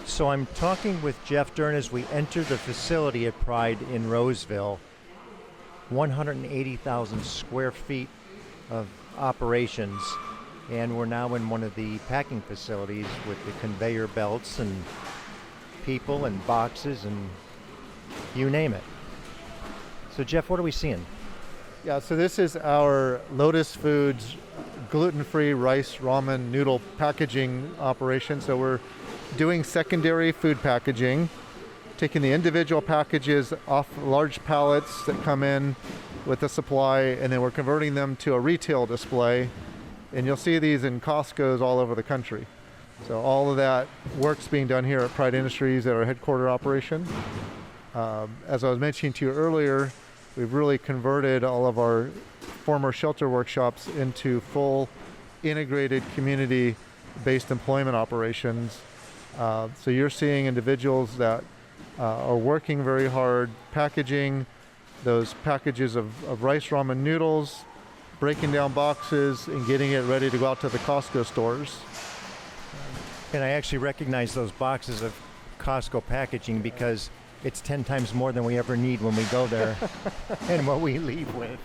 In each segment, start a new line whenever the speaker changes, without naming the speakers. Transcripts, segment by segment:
So I'm talking with Jeff Dern as we enter the facility at Pride in Roseville. 180,000 square feet of operations, and we're now in one of the packing facilities with the conveyor belts and people and boxes and you name it. So Jeff, what are we seeing?
Yeah, so this is our Lotus Foods gluten-free rice ramen noodle packaging operation. So we're doing secondary food packaging, taking the individual packages off large pallets that come in with the supply, and then we're converting them to a retail display. And you'll see these in Costco's all over the country. So all of that work's being done here at Pride Industries at our headquarter operation. As I was mentioning to you earlier, we've really converted all of our former shelter workshops into full integrated community-based employment operations. So you're seeing individuals that are working very hard, packaging those packages of rice ramen noodles, breaking down boxes, and getting it ready to go out to the Costco stores.
And I actually recognize those boxes of Costco packaging because it's 10 times more than we ever need when we go there and what we leave with.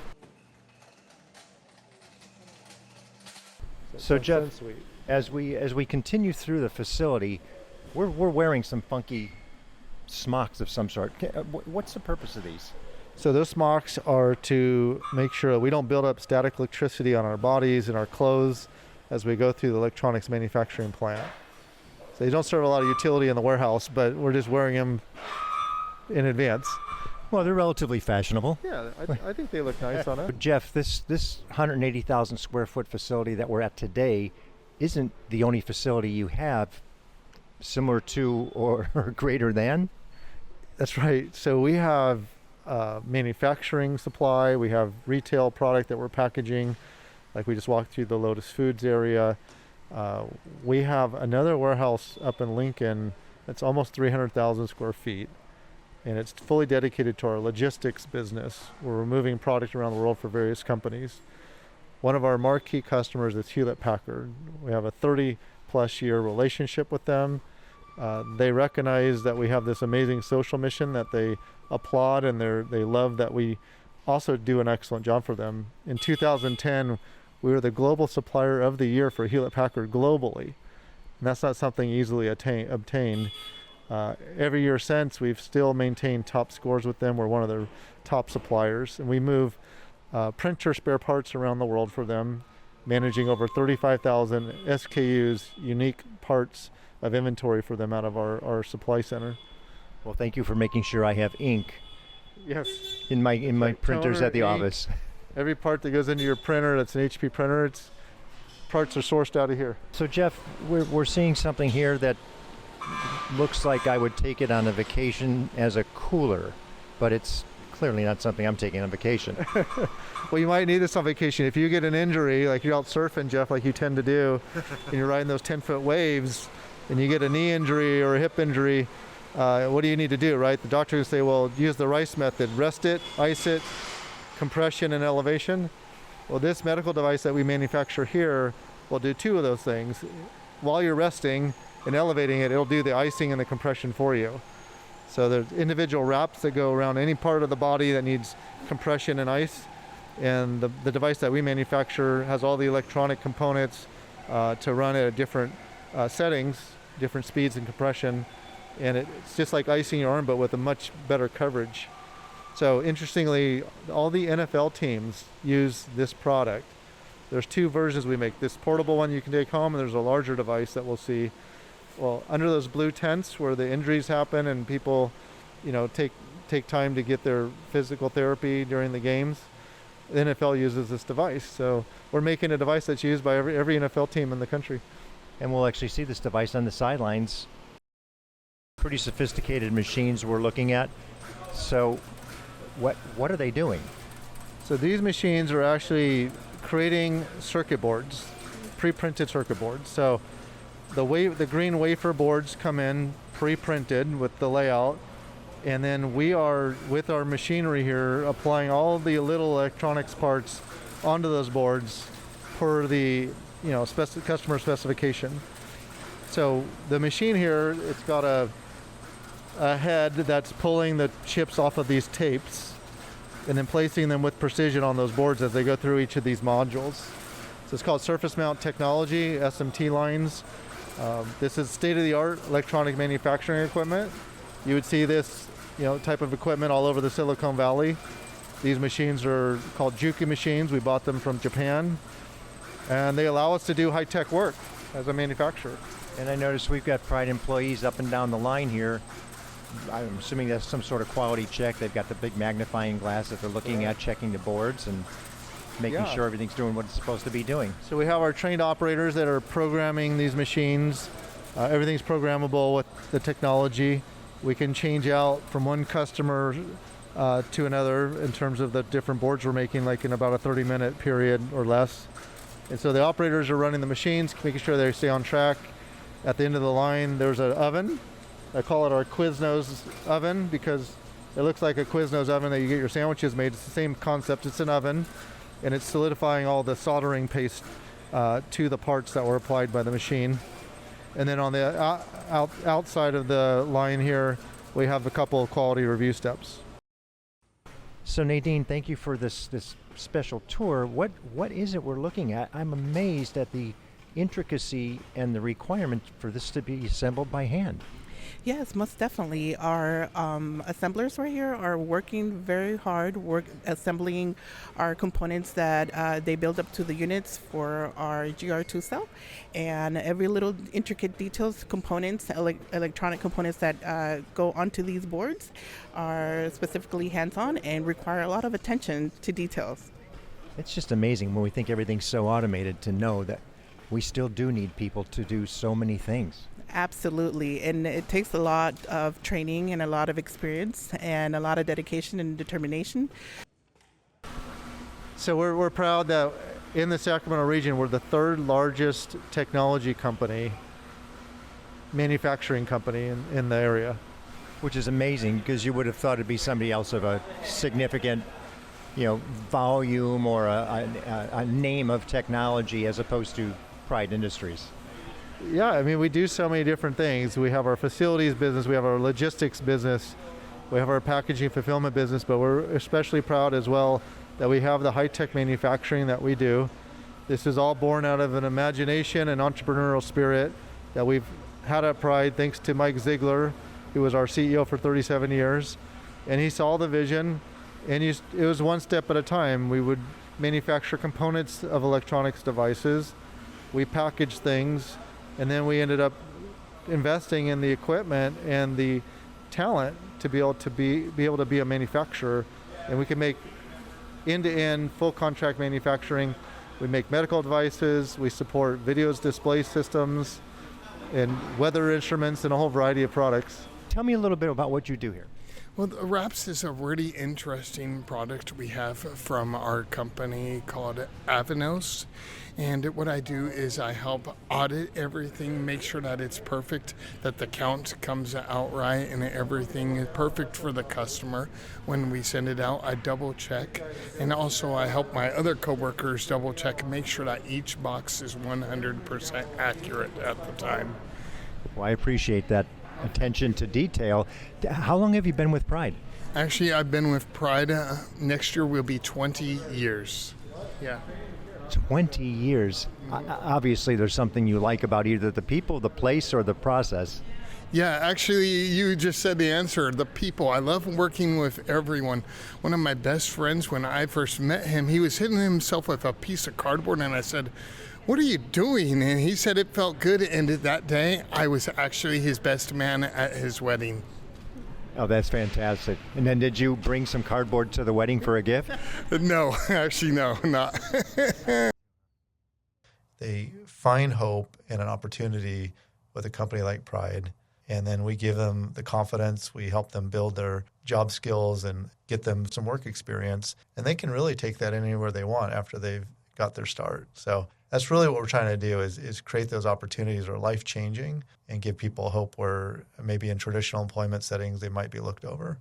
So Jeff, as we continue through the facility, we're wearing some funky smocks of some sort. What's the purpose of these?
So those smocks are to make sure that we don't build up static electricity on our bodies and our clothes as we go through the electronics manufacturing plant. So they don't serve a lot of utility in the warehouse, but we're just wearing them in advance.
Well, they're relatively fashionable.
Yeah, I think they look nice on it.
Jeff, this 180,000 square foot facility that we're at today isn't the only facility you have similar to or greater than?
That's right. So we have manufacturing supply, we have retail product that we're packaging, like we just walked through the Lotus Foods area. We have another warehouse up in Lincoln that's almost 300,000 square feet, and it's fully dedicated to our logistics business. We're moving product around the world for various companies. One of our marquee customers is Hewlett Packard. We have a 30 plus year relationship with them. They recognize that we have this amazing social mission that they applaud, and they love that we also do an excellent job for them. In 2010, we were the global supplier of the year for Hewlett Packard globally, and that's not something easily obtained. Every year since, we've still maintained top scores with them. We're one of their top suppliers, and we move printer spare parts around the world for them, managing over 35,000 SKUs, unique parts of inventory for them out of our supply center.
Well, thank you for making sure I have ink.
Yes.
In my printers
Toner,
at the
ink.
office.
Every part that goes into your printer that's an HP printer, parts are sourced out of here.
So Jeff, we're seeing something here that looks like I would take it on a vacation as a cooler, but it's clearly not something I'm taking on vacation.
Well, you might need this on vacation. If you get an injury, like you're out surfing, Jeff, like you tend to do, and you're riding those 10-foot waves, and you get a knee injury or a hip injury, what do you need to do, right? The doctor will say, well, use the RICE method. Rest it, ice it, compression and elevation. Well, this medical device that we manufacture here will do two of those things. While you're resting and elevating it, it'll do the icing and the compression for you. So there's individual wraps that go around any part of the body that needs compression and ice. And the device that we manufacture has all the electronic components to run at different settings, different speeds and compression. And it's just like icing your arm, but with a much better coverage. So interestingly, all the NFL teams use this product. There's two versions we make. This portable one you can take home, and there's a larger device that we'll see. Well, under those blue tents where the injuries happen and people, take time to get their physical therapy during the games, the NFL uses this device. So we're making a device that's used by every NFL team in the country.
And we'll actually see this device on the sidelines. Pretty sophisticated machines we're looking at. So what are they doing?
So these machines are actually creating circuit boards, pre-printed circuit boards. So the green wafer boards come in pre-printed with the layout, and then we are, with our machinery here, applying all the little electronics parts onto those boards per the customer specification. So the machine here, it's got a head that's pulling the chips off of these tapes and then placing them with precision on those boards as they go through each of these modules. So it's called surface mount technology, SMT lines. This is state-of-the-art electronic manufacturing equipment. You would see this, type of equipment all over the Silicon Valley. These machines are called Juki machines. We bought them from Japan, and they allow us to do high-tech work as a manufacturer.
And I noticed we've got Pride employees up and down the line here. I'm assuming that's some sort of quality check. They've got the big magnifying glass that they're looking at, checking the boards and making sure everything's doing what it's supposed to be doing.
So we have our trained operators that are programming these machines. Everything's programmable with the technology. We can change out from one customer to another in terms of the different boards we're making, like in about a 30-minute period or less. And so the operators are running the machines, making sure they stay on track. At the end of the line, there's an oven. I call it our Quiznos oven because it looks like a Quiznos oven that you get your sandwiches made. It's the same concept. It's an oven, and it's solidifying all the soldering paste to the parts that were applied by the machine. And then on the outside of the line here, we have a couple of quality review steps.
So Nadine, thank you for this special tour. What is it we're looking at? I'm amazed at the intricacy and the requirement for this to be assembled by hand.
Yes, most definitely. Our assemblers right here are working very hard, assembling our components that they build up to the units for our GR2 cell. And every little intricate details, components, electronic components that go onto these boards are specifically hands-on and require a lot of attention to details.
It's just amazing when we think everything's so automated to know that we still do need people to do so many things.
Absolutely, and it takes a lot of training and a lot of experience and a lot of dedication and determination.
So we're proud that in the Sacramento region, we're the third largest technology company, manufacturing company in the area.
Which is amazing because you would have thought it'd be somebody else of a significant, volume or a name of technology as opposed to Pride Industries.
Yeah, I mean, we do so many different things. We have our facilities business, we have our logistics business, we have our packaging fulfillment business, but we're especially proud as well that we have the high-tech manufacturing that we do. This is all born out of an imagination and entrepreneurial spirit that we've had at Pride thanks to Mike Ziegler, who was our CEO for 37 years. And he saw the vision, and it was one step at a time. We would manufacture components of electronics devices, we package things, and then we ended up investing in the equipment and the talent to be able to be a manufacturer. And we can make end-to-end full contract manufacturing. We make medical devices, we support videos display systems, and weather instruments, and a whole variety of products.
Tell me a little bit about what you do here.
Well, the Wraps is a really interesting product we have from our company called Avanos. And what I do is I help audit everything, make sure that it's perfect, that the count comes out right, and everything is perfect for the customer. When we send it out, I double check. And also I help my other coworkers double check and make sure that each box is 100% accurate at the time.
Well, I appreciate that attention to detail. How long have you been with Pride?
Actually, I've been with Pride. Next year will be 20 years. Yeah.
20 years. Obviously, there's something you like about either the people, the place, or the process.
Yeah, actually, you just said the answer, the people. I love working with everyone. One of my best friends, when I first met him, he was hitting himself with a piece of cardboard, and I said, "What are you doing?" And he said it felt good, and that day, I was actually his best man at his wedding.
Oh, that's fantastic. And then did you bring some cardboard to the wedding for a gift?
No, actually, no, not.
They find hope and an opportunity with a company like Pride, and then we give them the confidence. We help them build their job skills and get them some work experience, and they can really take that anywhere they want after they've got their start. So that's really what we're trying to do is create those opportunities that are life-changing and give people hope where maybe in traditional employment settings they might be looked over.